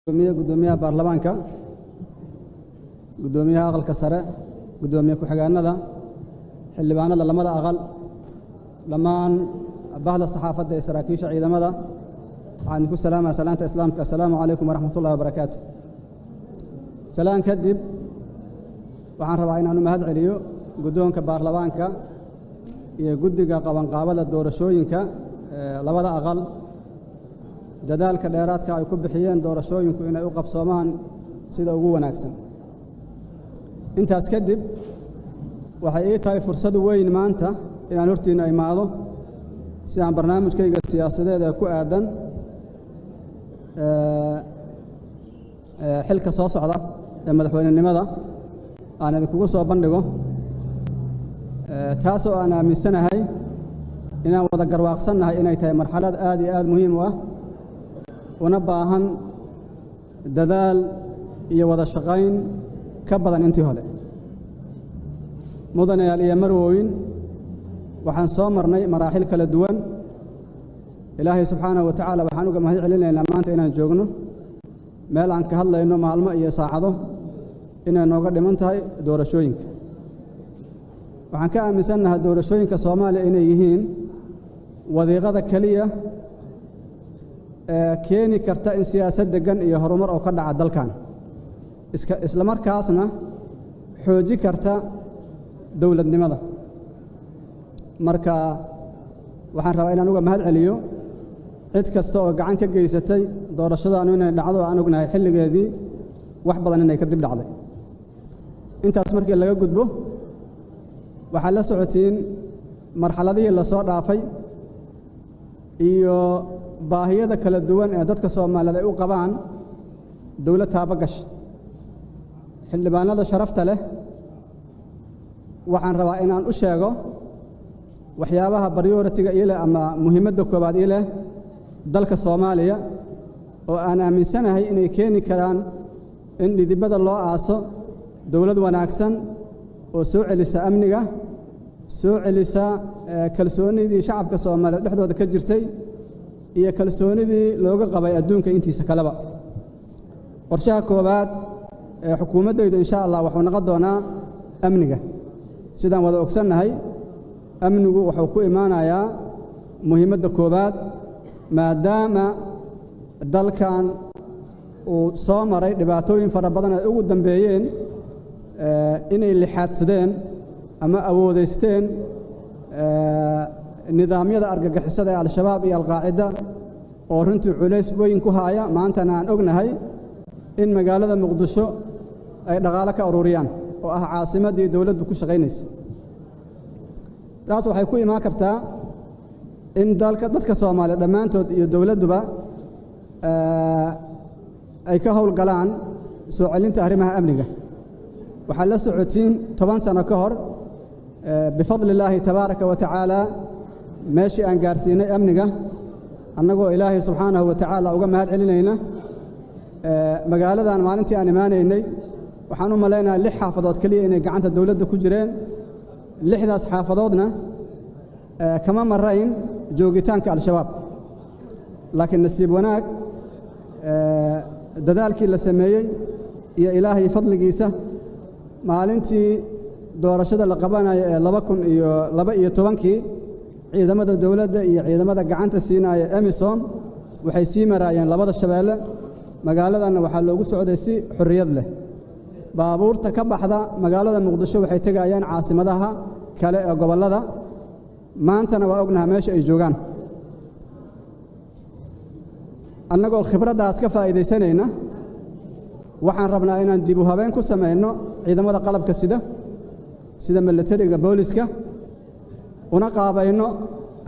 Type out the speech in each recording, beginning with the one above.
gudoomiyaha baarlamaanka gudoomiyaha aqalka sare gudoomiyaha ku-xigeenada xildhibaanada lamada aqal dhammaan bahda saxaafadda ee saraakiisha ciidamada waxaan ku salaamayaa salaanta islaamka assalaamu calaykum waraxmatullaahi wabarakaatu salaan kadib waxaan rabaa inaan u mahad celiyo gudoonka baarlamaanka iyo guddiga qabanqaabada doorashooyinka labada aqal dadaalka dheeraadka ay ku bixiyeen doorashooyinku inay u qabsoomaan sida ugu wanaagsan intaas kadib waxay ii tahay fursad weyn maanta inaan hortiina imaado si aan barnaamijkayga siyaasadeed ee ku aadan xilka soo socda ee madaxweynenimada aan idinkugu soo bandhigo taasoo aan aaminsanahay inaan wada garwaaqsannahay inay tahay marxalad aad iyo aad muhiim u ah una baahan dadaal iyo wada shaqayn ka badan intii hore mudanayaal iyo marwooyin waxaan soo marnay maraaxil kala duwan ilaahay subxaanahu wa tacaala waxaan uga mahad celinaynaa maanta inaan joogno meel aan ka hadlayno maalmo iyo saacado inay nooga dhiman tahay doorashooyinka waxaan ka aaminsannahay doorashooyinka Soomaaliya inay yihiin wadiiqada kaliya keeni karta in siyaasad degan iyo horumar oo ka dhaca dalkan isla markaasna xooji karta dawladnimada marka waxaan rabaa inaan uga mahad celiyo cid kasta oo gacan ka geysatay doorashadaanu inay dhacdo aan ognahay xilligeedii wax badan inay ka dib dhacday intaas markii laga gudbo waxaa la socotiin marxaladihii la soo dhaafay iyo baahiyada kala duwan ee dadka Soomaaliyeed ay u qabaan dawlad taabagash xildhibaanada sharafta leh waxaan rabaa inaan u sheego waxyaabaha priority-ga ile ama muhiimadda koobaad ile dalka Soomaaliya oo aan aaminsanahay inay keeni karaan in dhidibada loo aaso dawlad wanaagsan oo soo celisa amniga soo celisa kalsoonidii shacabka Soomaaliyeed dhexdooda ka jirtay iyo kalsoonidii looga qabay adduunka intiisa kaleba qorshaha koobaad ee xukuumaddeedu insha Allah wuxuu noqon doonaa amniga sidaan wada ogsannahay amnigu wuxuu ku imaanayaa muhiimadda koobaad maadaama dalkan uu soo maray dhibaatooyin fara badan ay ugu dambeeyeen inay lixaadsadeen ama awoodeysteen nidaamyada argagixisada ee al-shabaab iyo al-qaacida oo runtii culays weyn ku haya maantana aan ognahay in magaalada muqdisho ay dhaqaale ka ururiyaan oo ah caasimadii dawladdu ku shaqeynaysa taas waxay ku imaan kartaa in dadka Soomaaliyeed dhammaantood iyo dawladduba ay ka howlgalaan soo celinta arrimaha amniga waxaa la socotiin 10 sano ka hor bifadlillaahi tabaaraka wa tacaala meeshii aan gaarsiinay amniga annagoo ilaahay subxaanahu wa tacaala uga mahad celinayna magaaladan maalintii aan imaanaynay waxaan u maleynayaa 6 xaafadood kaliya inay gacanta dawladda ku jireen 6daas xaafadoodna kama marayn joogitaanka al-shabaab laakiin nasiib wanaag dadaalkii la sameeyey iyo ilaahay fadligiisa maalintii doorashada la qabanayo ee 2012 ciidamada dawladda iyo ciidamada gacanta siinaya Amisom waxay sii marayeen labada shabeelle magaaladan waxaa loogu socday si xorriyad leh baabuurta ka baxda magaalada muqdisho waxay tagayaan caasimadaha kale ee gobolada maantana waa ognahay meesha ay joogaan annagoo khibraddaas ka faa'iidaysanayna waxaan rabnaa inaan dib u habeen ku sameeyno ciidamada qalabka sida militariga booliska una qaabayno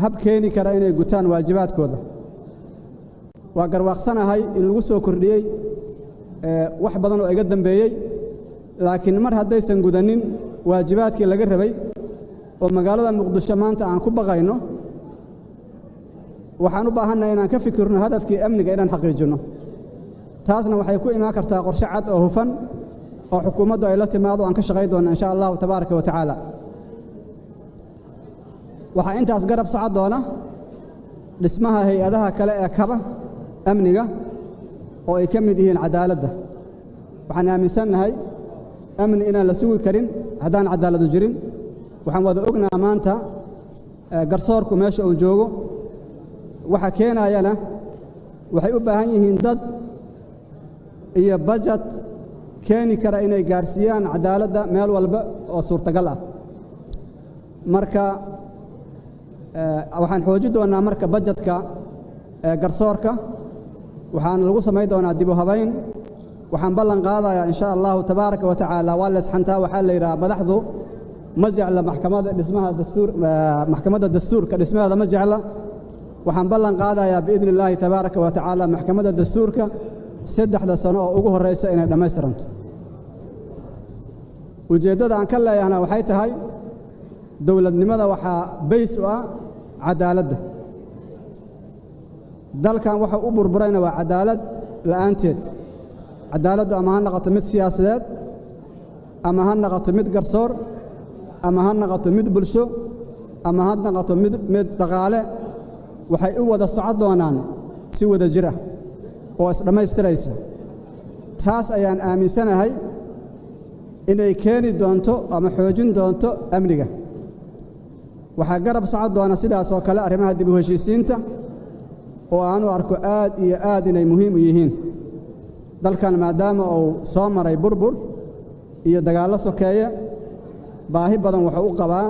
hab keeni kara inay gutaan waajibaadkooda waa garwaaqsanahay in lagu soo kordhiyey wax badan oo iga dambeeyey laakiin mar haddaysan gudanin waajibaadkii laga rabay oo magaalada muqdisho maanta aan ku baqayno waxaan u baahannahay inaan ka fikirno hadafkii amniga inaan xaqiijino taasna waxay ku imaan kartaa qorshe cad oo hufan oo xukuumaddu ay la timaado aan ka shaqayn doono insha Allah tabaaraka wa tacaala waxaa intaas garab socod doona dhismaha hay'adaha kale ee kaba amniga oo ay ka mid yihiin cadaaladda waxaan aaminsannahay amni inaan la sugi karin haddaan cadaaladu jirin waxaan wada ognaa maanta garsoorku meesha uu joogo waxa keenayana waxay u baahan yihiin dad iyo budget keeni kara inay gaarsiiyaan cadaaladda meel walba oo suurtagal ah marka waxaan xoojin doonaa marka budgetka garsoorka waxaan lagu samayn doonaa dib u habayn waxaan ballan qaadayaa insha Allah tabaaraka wa tacaala waa la isxantaa waxa la yiraahdaa madaxdu ma jecla maxkamadda dastuurka dhismaha ma jecla waxaan ballan qaadayaa biidni Ilaahi tabaaraka wa tacaala maxkamadda dastuurka 3 sano oo ugu horeysa inay dhameystiranto ujeedada aan ka leeyahana waxay tahay dawladnimada waxa bays u ah cadaaladda dalkan waxa u burburayna waa cadaalad la'aanteed cadaaladdu ama ha noqoto mid siyaasadeed ama ha noqoto mid garsoor ama ha noqoto mid bulsho ama ha noqoto mid dhaqaale waxay u wada socod doonaan si wada jir ah oo is dhamaystiraysa taas ayaan aaminsanahay inay keeni doonto ama xoojin doonto amniga waxa garab socod doona sidaas oo kale arrimaha dib u heshiisiinta oo aanu arko aad iyo aad inay muhiim u yihiin dalkan maadaama uu soo maray burbur iyo dagaallo sokeeye baahi badan wuxuu u qabaa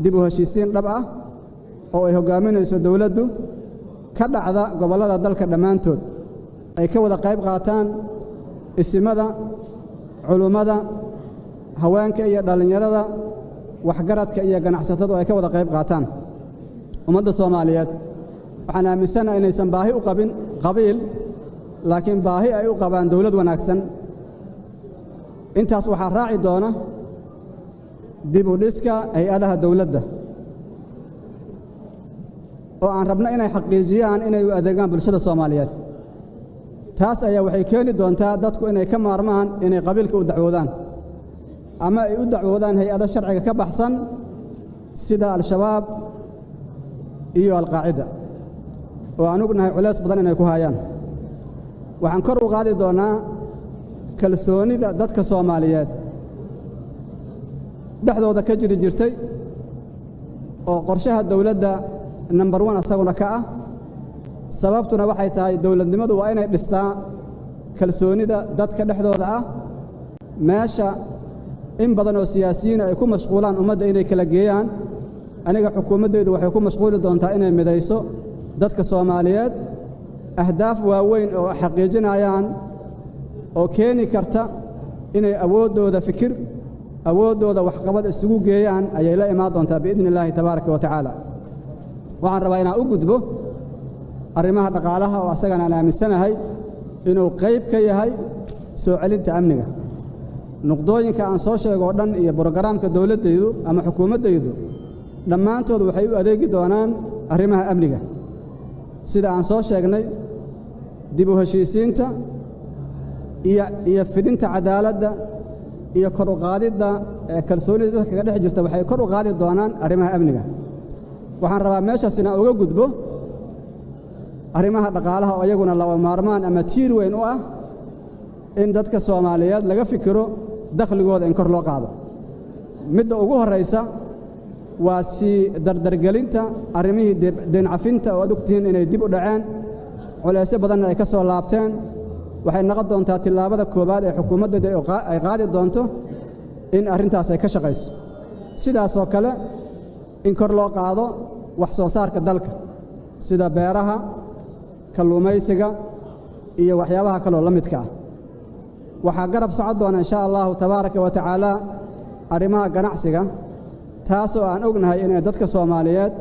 dib u heshiisiin dhab ah oo ay hogaaminayso dawladdu ka dhacda gobollada dalka dhammaantood ay ka wada qayb qaataan isimada culummada haweenka iyo dhalinyarada waxgaradka iyo ganacsatada ay ka wada qayb qaataan ummadda Soomaaliyeed waxaan aaminsanahay inaysan baahi u qabin qabiil laakiin baahi ay u qabaan dawlad wanaagsan intaas waxa raaci doona dib u dhiska hay'adaha dawladda oo aan rabno inay xaqiijiyaan inay u adeegaan bulshada Soomaaliyeed taas ayaa waxay keeni doontaa dadku inay ka maarmaan inay qabiilka u dacwoodaan ama ay u dacwoodaan hay'adaha sharciga ka baxsan sida al-shabaab iyo al-qaacida oo aan ognahay culays badan inay ku hayaan waxaan kor u qaadi doonaa kalsoonida dadka Soomaaliyeed dhexdooda ka jiri jirtay oo qorshaha dawladda number 1 asaguna ka ah sababtuna waxay tahay dawladnimadu waa inay dhistaa kalsoonida dadka dhexdooda ah meesha in badan oo siyaasiyiin ay ku mashquulaan ummadda inay kala geeyaan aniga xukuumaddeedu waxay ku mashquuli doontaa inay midayso dadka Soomaaliyeed ahdaaf waaweyn oo xaqiijinayaan oo keeni karta inay awoodooda fikir awoodooda waxqabad isugu geeyaan ayay la imaan doontaa biidni Ilaahi tabaaraka wa tacaala waxaan rabaa inaan u gudbo arrimaha dhaqaalaha oo asagana aan aaminsanahay inuu qayb ka yahay soo celinta amniga nuqdooyinka aan soo sheego oo dhan iyo barnaamijka dawladdeedu ama xukuumaddeedu dhammaantood waxay u adeegi doonaan arrimaha amniga sida aan soo sheegnay dib u heshiisiinta iyo fidinta cadaaladda iyo kor u qaadidda kalsoonida dadka ka dhex jirta waxay kor u qaadi doonaan arrimaha amniga waxaan rabaa meeshaas inaan uga gudbo arrimaha dhaqaalaha oo iyaguna laba maarmaan ama tiir weyn u ah in dadka Soomaaliyeed laga fikiro dakhligooda in kor loo qaado midda ugu horeysa waa si dardargelinta arrimihii deen cafinta oo ogtiin inay dib u dhaceen culays badan ay ka soo laabteen waxay noqon doontaa tilaabada koobaad ee xukuumadda ay qaadi doonto in arrintaas ay ka shaqeyso sidaas oo kale in kor loo qaado wax soo saarka dalka sida beeraha kalluumaysiga iyo waxyaabaha kale oo la midka ah waxa garab socod doona insha Allah tabaaraka wa tacaala arrimaha ganacsiga taas oo aan ognahay in dadka Soomaaliyeed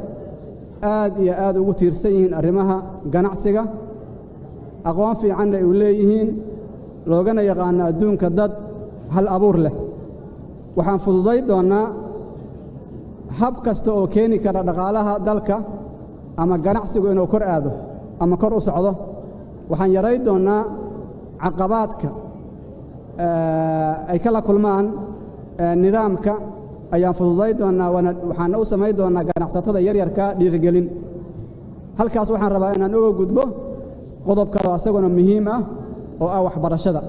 aad iyo aad ugu tiirsan yihiin arrimaha ganacsiga aqoon fiican ay u leeyihiin loogana yaqaan adduunka dad hal abuur leh waxaan fududayn doonaa hab kasta oo keeni kara dhaqaalaha dalka ama ganacsigu inuu kor aado ama kor u socdo waxaan yareyn doonaa caqabaadka ay kala kulmaan nidaamka ayaan fududayn doonaa waxaan u samayn doonaa ganacsatada yaryarka dhiirigelin halkaas waxaan rabaa inaan uga gudbo qodob kale asaguna muhiim ah oo ah waxbarashada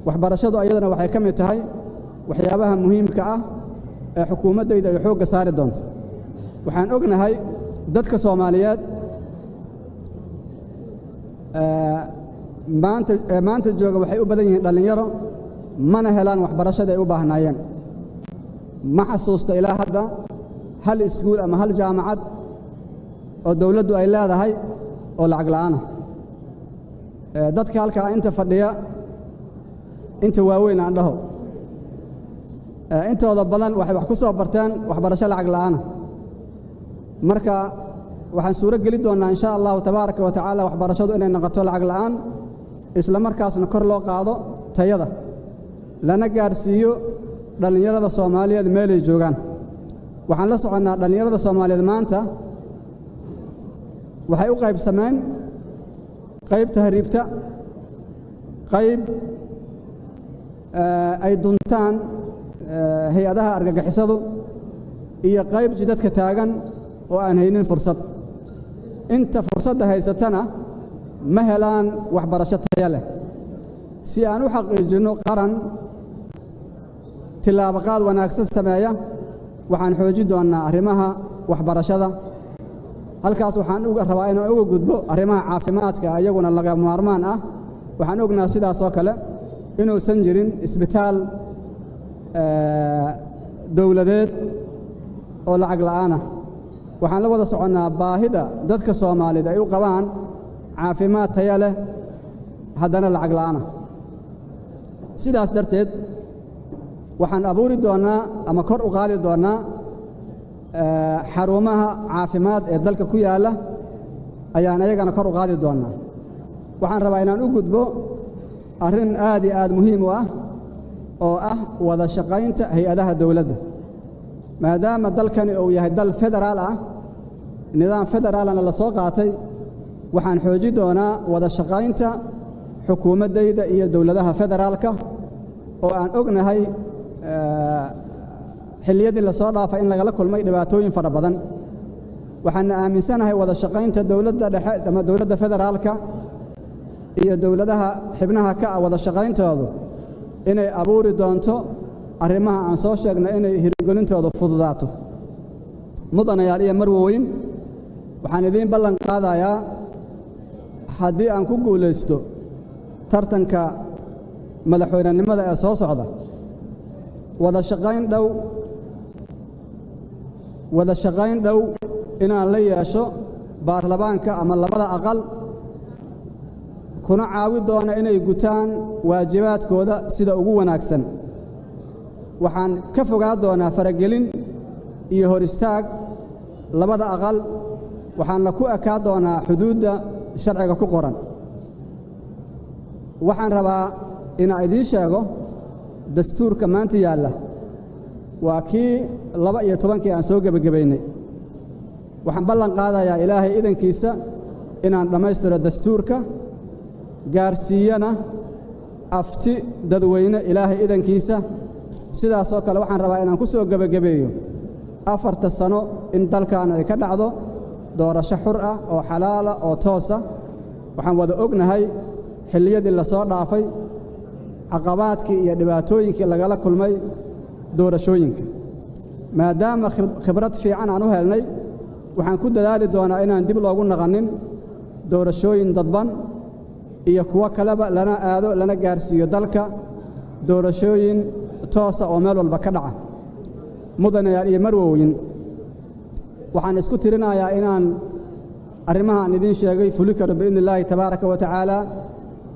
waxbarashadu ayadana waxay ka mid tahay waxyaabaha muhiimka ah ee xukuumaddayda ay xoogga saari doonto waxaan ognahay dadka Soomaaliyeed maanta jooga waxay u badan yihiin dhalinyaro mana helaan waxbarashada ay u baahnaayeen ma xasuusto ilaa hadda hal iskuul ama hal jaamacad oo dawladdu ay leedahay oo lacag la'aan ah dadka halka inta fadhiya inta waaweyn aan dhaho intooda badan waxay wax ku soo barteen waxbarasho lacag la'aan marka waxaan suuro gali doonaa insha Allah tabaaraka wa tacaala waxbarashadu inay noqoto lacag la'aan isla markaasna kor loo qaado tayada lana gaarsiiyo dhalinyarada Soomaaliyeed meel ay joogaan waxaan la soconaa dhalinyarada Soomaaliyeed maanta waxay u qaybsameen qayb tahriibta qayb ay duntaan hay'adaha argagixisadu iyo qayb jidadka taagan oo aan haynin fursad inta fursadda haysatana ma helaan waxbarasho tayo leh si aan u xaqiijino qaran tilaabo qaad wanaagsan sameeya waxaan xoojin doonaa arrimaha waxbarashada halkaas waxaan uga rabaa inaan uga gudbo arrimaha caafimaadka ayaguna laga maarmaan ah waxaan ognaa sidaas oo kale inuusan jirin isbitaal dawladeed oo lacag la'aan ah waxaan la wada soconaa baahida dadka Soomaaliyeed ay u qabaan caafimaad tayo leh haddana lacag la'aan ah sidaas darteed waxaan abuuri doonaa ama kor u qaadi doonaa xarumaha caafimaad ee dalka ku yaala ayaan ayagana kor u qaadi doonaa waxaan rabaa inaan u gudbo arrin aad iyo aad muhiim u ah oo ah wada shaqaynta hay'adaha dawladda maadaama dalkani uu yahay dal federaal ah nidaam federaalna la soo qaatay waxaan xoojin doonaa wada shaqaynta xukuumaddayda iyo dawladaha federaalka oo aan ognahay xilliyadii la soo dhaafay in lagala kulmay dhibaatooyin fara badan waxaan aaminsanahay wada shaqaynta dawladda dhexe ama dawladda federaalka iyo dawladaha xibnaha ka wada shaqayntoodu inay abuuri doonto arrimaha aan soo sheegnay inay hirgelintoodu fududaato mudanayaal iyo marweyn waxaan idin ballan qaadayaa haddii aan ku guulaysto tartanka madaxweynenimada ee soo socda wada shaqayn dhow inaan la yeesho baarlamaanka ama labada aqal kuna caawi doona inay gutaan waajibaadkooda sida ugu wanaagsan waxaan ka fogaan doonaa faragelin iyo hor istaag labada aqal waxaana ku ekaa doonaa xuduudda sharciga ku qoran waxaan rabaa inaan idiin sheego dastuurka maanta yaalla waa kii 12 aan soo gabagabaynay waxaan ballan qaadayaa ilaahay idankiisa inaan dhammaystiro dastuurka gaarsiiyana afti dadweyne ilaahay idankiisa sidaas oo kale waxaan rabaa inaan ku soo gabagabeeyo 4 sano in dalkan ay ka dhacdo doorasho xur ah oo xalaal ah oo toos ah waxaan wada ognahay xilliyadii la soo dhaafay caqabaadkii iyo dhibaatooyinkii lagala kulmay doorashooyinka maadaama khibrad fiican aan u helnay waxaan ku dadaali doonaa inaan dib loogu naqanin doorashooyin dadban iyo kuwa kaleba lana aado lana gaarsiiyo dalka doorashooyin toosa oo meel walba ka dhaca mudanayaal iyo marweyn waxaan isku tirinayaa inaan arrimahan idin sheegay fuli karo biidnillaahi tabaaraka wa tacaala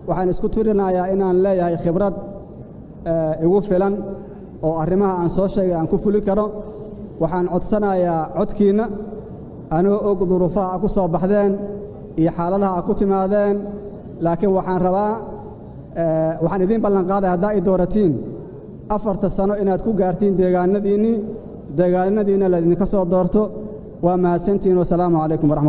waxaan isku tirinayaa inaan leeyahay khibrad igu filan oo arrimaha aan soo sheegay aan ku fuli karo waxaan codsanayaa codkiina anoo og duruufaha ku soo baxdeen iyo xaaladaha ku timaadeen laakiin waxaan rabaa waxaan idin ballan qaaday haddaa i dooratiin 4 sano inaad ku gaartiin deegaanadiina la idinka soo doorto waa mahadsantiin. Wassalaamu calaykum waraxmatullahi